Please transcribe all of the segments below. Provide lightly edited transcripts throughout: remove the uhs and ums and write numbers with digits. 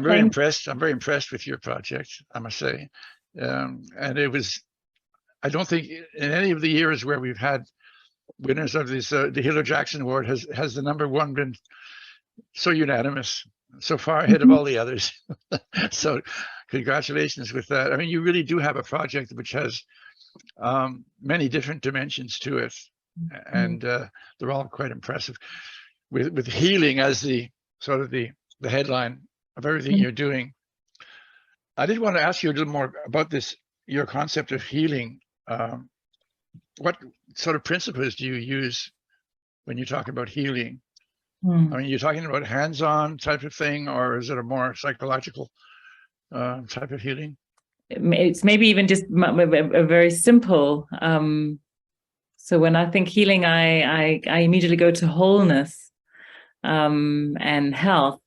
very impressed. I'm very impressed with your project, I must say. And it was, I don't think in any of the years where we've had winners of this, the Hildur Jackson Award, has the number one been so unanimous, so far ahead of all the others. So congratulations with that. I mean, you really do have a project which has many different dimensions to it, and they're all quite impressive. With healing as the sort of the headline of everything you're doing. I did want to ask you a little more about this, your concept of healing. What sort of principles do you use when you talk about healing? I mean, you're talking about hands-on type of thing, or is it a more psychological type of healing? It's maybe even just a very simple. So when I think healing, I immediately go to wholeness and health.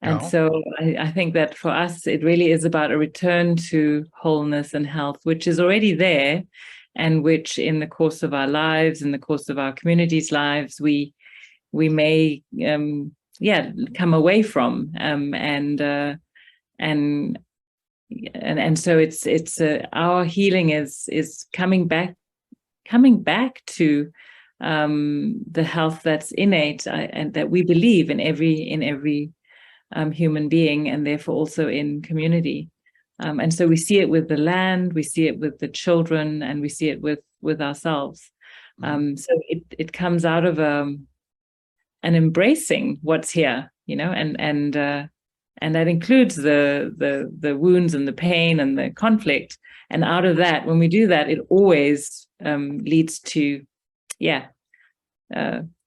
And so I think that for us, it really is about a return to wholeness and health, which is already there, and which in the course of our lives, in the course of our communities' lives, we may come away from, and so it's our healing is coming back to the health that's innate and that we believe in every human being, and therefore also in community. And so we see it with the land, we see it with the children, and we see it with ourselves. So it comes out of an embracing what's here, and that includes the wounds and the pain and the conflict. And out of that, when we do that, it always leads to,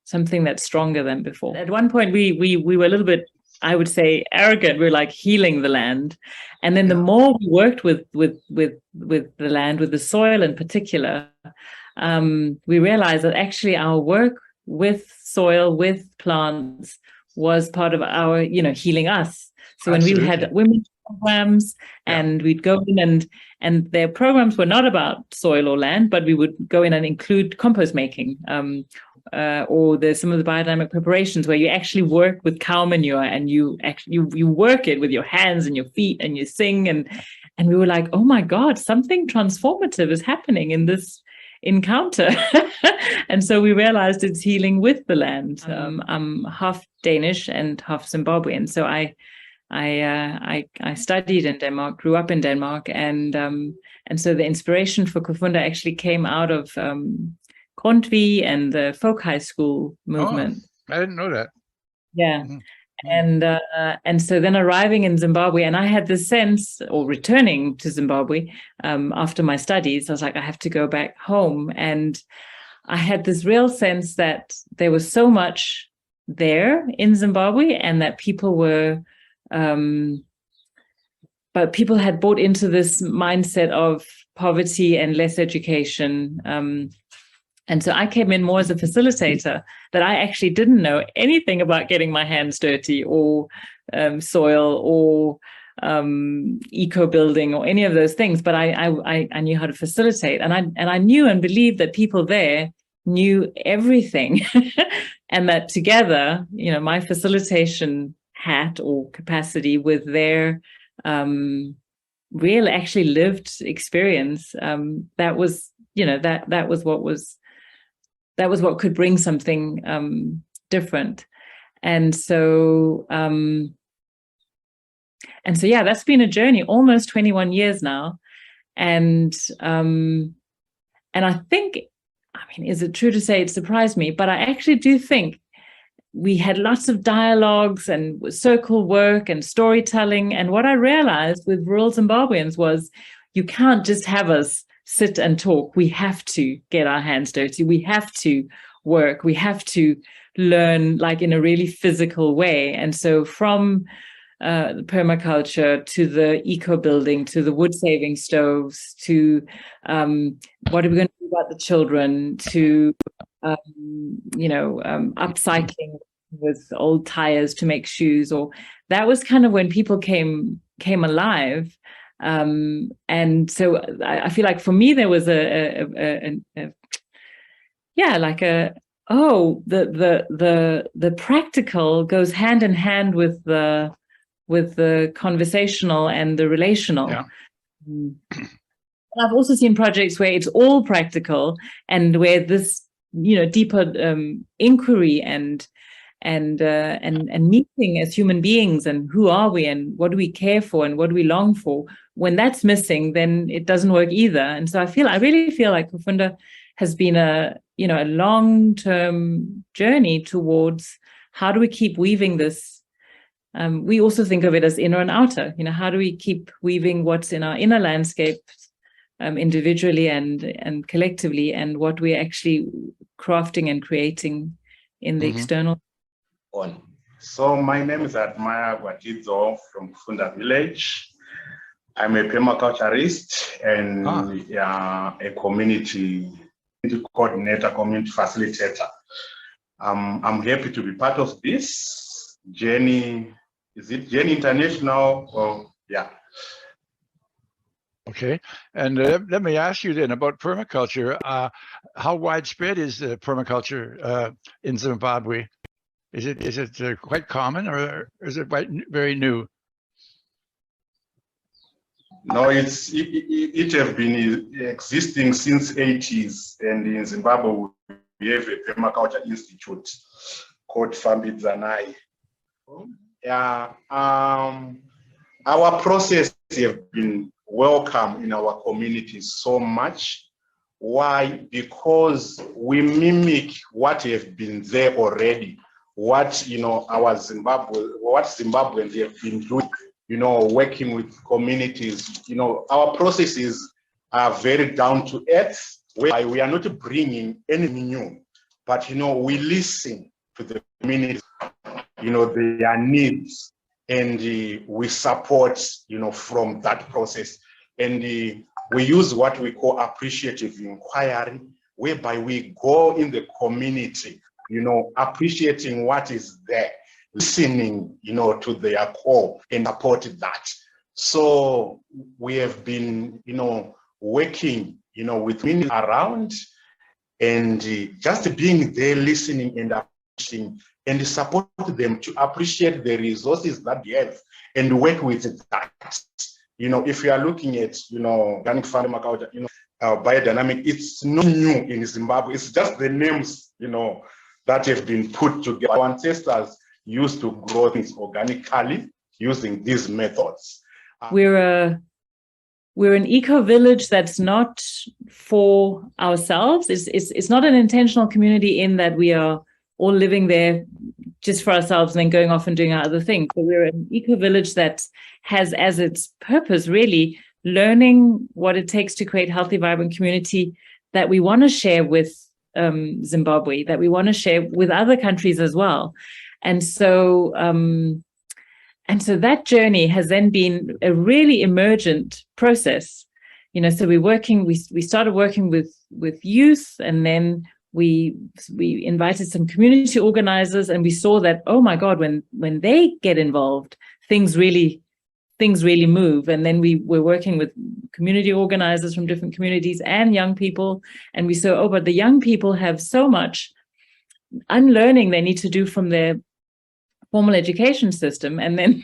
something that's stronger than before. At one point, we were a little bit, I would say, arrogant. We're like healing the land, and then the more we worked with the land, with the soil in particular, we realized that actually our work with soil, with plants, was part of our, healing us. So when we had women's programs, and we'd go in and their programs were not about soil or land, but we would go in and include compost making. Or there's some of the biodynamic preparations where you actually work with cow manure, and you work it with your hands and your feet, and you sing, and we were like, oh my God, something transformative is happening in this encounter. And so we realized it's healing with the land. I'm half Danish and half Zimbabwean, so I studied in Denmark, grew up in Denmark, and so the inspiration for Kofunda actually came out of Grundtvig and the folk high school movement. I didn't know that. Yeah. And so then arriving in Zimbabwe, and I had the sense, or returning to Zimbabwe after my studies, I was like, I have to go back home. And I had this real sense that there was so much there in Zimbabwe, and that people were, but people had bought into this mindset of poverty and less education. And so I came in more as a facilitator, that I actually didn't know anything about getting my hands dirty, or soil, or eco building, or any of those things. But I knew how to facilitate, and I knew and believed that people there knew everything, and that together, my facilitation hat or capacity with their real, actually lived experience, that was what could bring something different. And so that's been a journey, almost 21 years now. And I think, is it true to say it surprised me? But I actually do think we had lots of dialogues and circle work and storytelling. And what I realized with rural Zimbabweans was, you can't just have us sit and talk. We have to get our hands dirty. We have to work. We have to learn, like, in a really physical way. And so from the permaculture to the eco building, to the wood saving stoves, to what are we going to do about the children, to upcycling with old tires to make shoes, or that was kind of when people came alive. And so I feel like for me there was the practical goes hand in hand with the with the conversational and the relational. Yeah. I've also seen projects where it's all practical and where this, deeper inquiry and meeting as human beings and who are we and what do we care for and what do we long for, when that's missing, then it doesn't work either. And so I really feel like Kufunda has been a long-term journey towards how do we keep weaving this. We also think of it as inner and outer. How do we keep weaving what's in our inner landscape individually and collectively, and what we're actually crafting and creating in the external. So my name is Admire Gwatidzo from Kufunda village. I'm a permaculturist and a community coordinator, community facilitator. I'm happy to be part of this journey. Is it Journey International? Or yeah. Okay, and let me ask you then about permaculture. How widespread is permaculture in Zimbabwe? Is it quite common, or is it very new? No, it has been existing since 80s, and in Zimbabwe we have a permaculture institute called Fambidzanai. Yeah, our process have been welcome in our communities so much. Why? Because we mimic what have been there already. What Zimbabweans have been doing, working with communities. Our processes are very down to earth. We are not bringing anything new, but we listen to the communities, their needs, and we support, from that process. And we use what we call appreciative inquiry, whereby we go in the community, appreciating what is there, listening, to their core and support that. So we have been, working, with community around and just being there, listening and appreciating and support them to appreciate the resources that they have and work with that. If you are looking at, organic farming, biodynamic, it's not new in Zimbabwe. It's just the names, that have been put together. Our ancestors used to grow things organically using these methods. We're an eco-village that's not for ourselves. It's not an intentional community in that we are all living there just for ourselves and then going off and doing our other things. But we're an eco-village that has as its purpose really learning what it takes to create healthy, vibrant community that we want to share with Zimbabwe, that we want to share with other countries as well. And so that journey has then been a really emergent process. So we started working with youth, and then we invited some community organizers, and we saw that, oh my God, when they get involved, things really move. And then we were working with community organizers from different communities and young people, and we saw, but the young people have so much unlearning they need to do from their formal education system. And then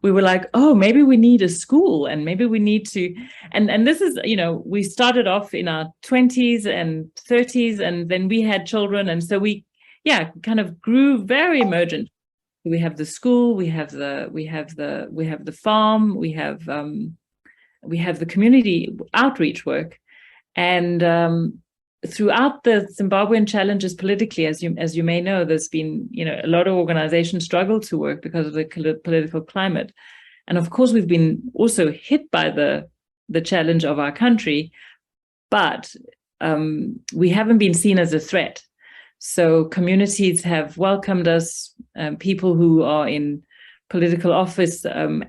we were like, oh, maybe we need a school, and maybe we need to, and this is, we started off in our 20s and 30s, and then we had children. And so we kind of grew very emergent. We have the school, we have the farm, we have the community outreach work. And throughout the Zimbabwean challenges politically, as you may know, there's been a lot of organizations struggle to work because of the political climate, and of course we've been also hit by the challenge of our country, but we haven't been seen as a threat. So communities have welcomed us. People who are in political office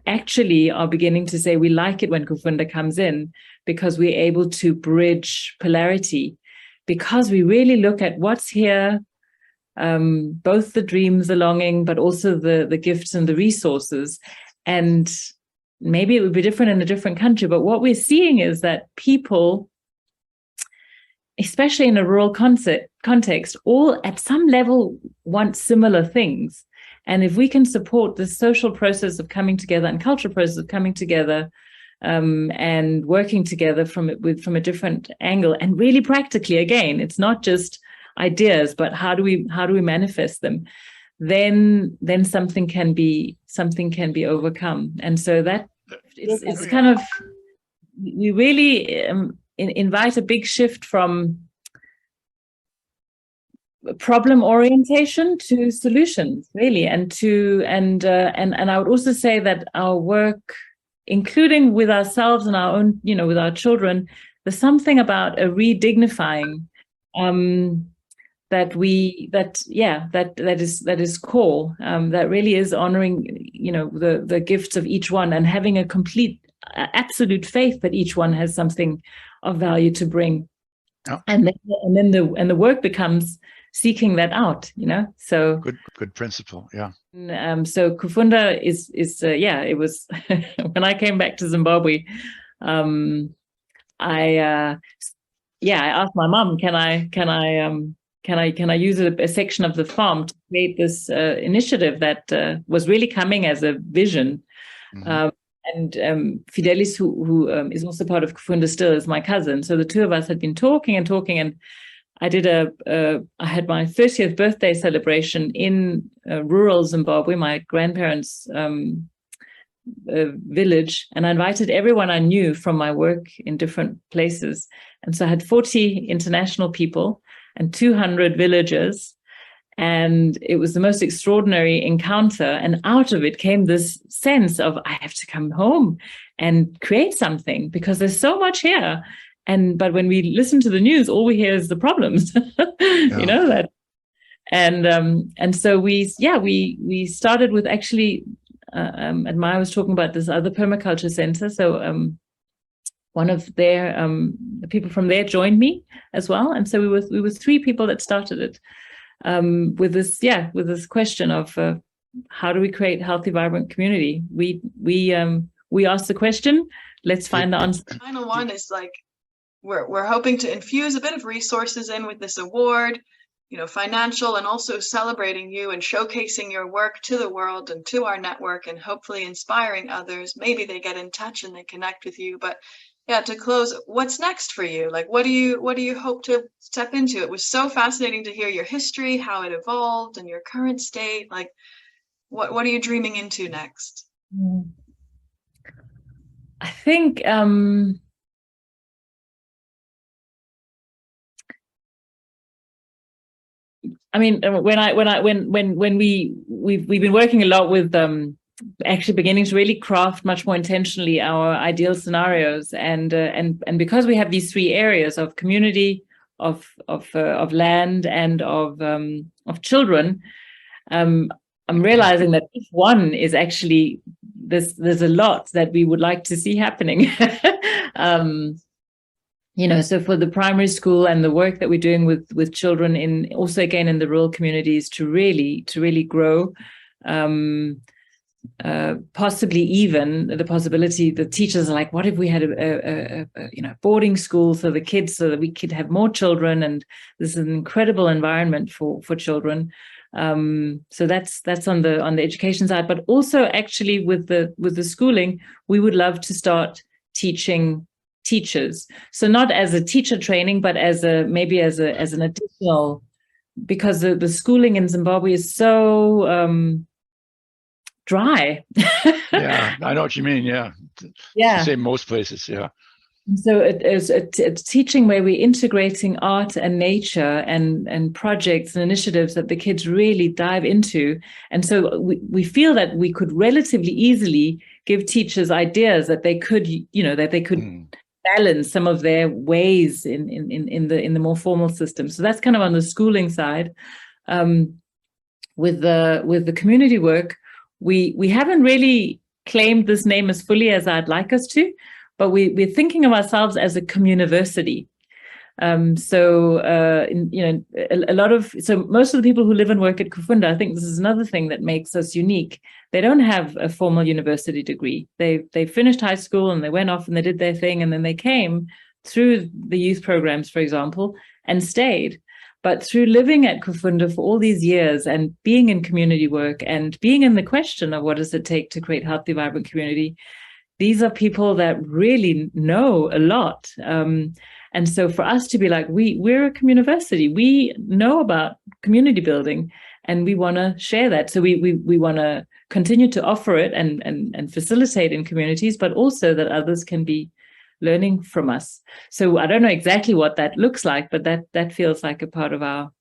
actually are beginning to say we like it when Kufunda comes in, because we're able to bridge polarity, because we really look at what's here, both the dreams, the longing, but also the gifts and the resources. And maybe it would be different in a different country, but what we're seeing is that people, especially in a rural context, all at some level want similar things. And if we can support the social process of coming together and cultural process of coming together, and working together from a different angle, and really practically, again, it's not just ideas, but how do we manifest them? Then something can be overcome. And so that it's kind of, we really invite a big shift from problem orientation to solutions, really, and I would also say that our work, including with ourselves and our own, with our children, there's something about a redignifying that is core, that really is honoring, the gifts of each one, and having a complete, absolute faith that each one has something of value to bring. Oh. And then the work becomes seeking that out, so good principle. Yeah. So Kufunda is it was when I came back to Zimbabwe, I asked my mom, can I use a section of the farm to create this initiative that was really coming as a vision. Mm-hmm. And Fidelis, who is also part of Kufunda still, is my cousin. So the two of us had been talking, and I did I had my 30th birthday celebration in rural Zimbabwe, my grandparents' village, and I invited everyone I knew from my work in different places. And so I had 40 international people and 200 villagers. And it was the most extraordinary encounter. And out of it came this sense of, I have to come home and create something because there's so much here. But when we listen to the news, all we hear is the problems, that. And so we started with actually, and Maya was talking about this other permaculture center. So one of their the people from there joined me as well. And so we were 3 people that started it. With this question of how do we create healthy, vibrant community? We asked the question. Let's find the answer. The final one is like we're hoping to infuse a bit of resources in with this award, financial, and also celebrating you and showcasing your work to the world and to our network, and hopefully inspiring others. Maybe they get in touch and they connect with you. But yeah, to close, what's next for you? Like, what do you hope to step into? It was so fascinating to hear your history, how it evolved, and your current state. Like, what are you dreaming into next? I think when we've been working a lot with actually beginning to really craft much more intentionally our ideal scenarios, and because we have these 3 areas of community, of land, and of children, I'm realizing that each one is actually there's a lot that we would like to see happening. So for the primary school and the work that we're doing with children in the rural communities to really grow. Possibly even the possibility the teachers are like, what if we had a boarding school so the kids, so that we could have more children, and this is an incredible environment for children. So that's on the education side, but also actually with the schooling, we would love to start teaching teachers. So not as a teacher training, but as an additional, because the schooling in Zimbabwe is so dry. Yeah, I know what you mean. Yeah. Yeah. Same most places. Yeah. So it's teaching where we're integrating art and nature and projects and initiatives that the kids really dive into. And so we feel that we could relatively easily give teachers ideas that they could, balance some of their ways in the more formal system. So that's kind of on the schooling side. With the community work, we haven't really claimed this name as fully as I'd like us to, but we're thinking of ourselves as a communiversity. Most of the people who live and work at Kofunda, I think this is another thing that makes us unique. They don't have a formal university degree. They finished high school and they went off and they did their thing, and then they came through the youth programs, for example, and stayed. But through living at Kufunda for all these years and being in community work and being in the question of what does it take to create healthy, vibrant community, these are people that really know a lot. And so for us to be like, we're a communiversity, we know about community building and we want to share that. So we want to continue to offer it and facilitate in communities, but also that others can be learning from us. So I don't know exactly what that looks like, but that feels like a part of our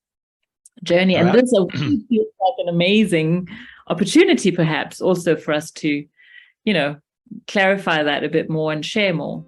journey. And this feels like an amazing opportunity, perhaps, also for us to, clarify that a bit more and share more.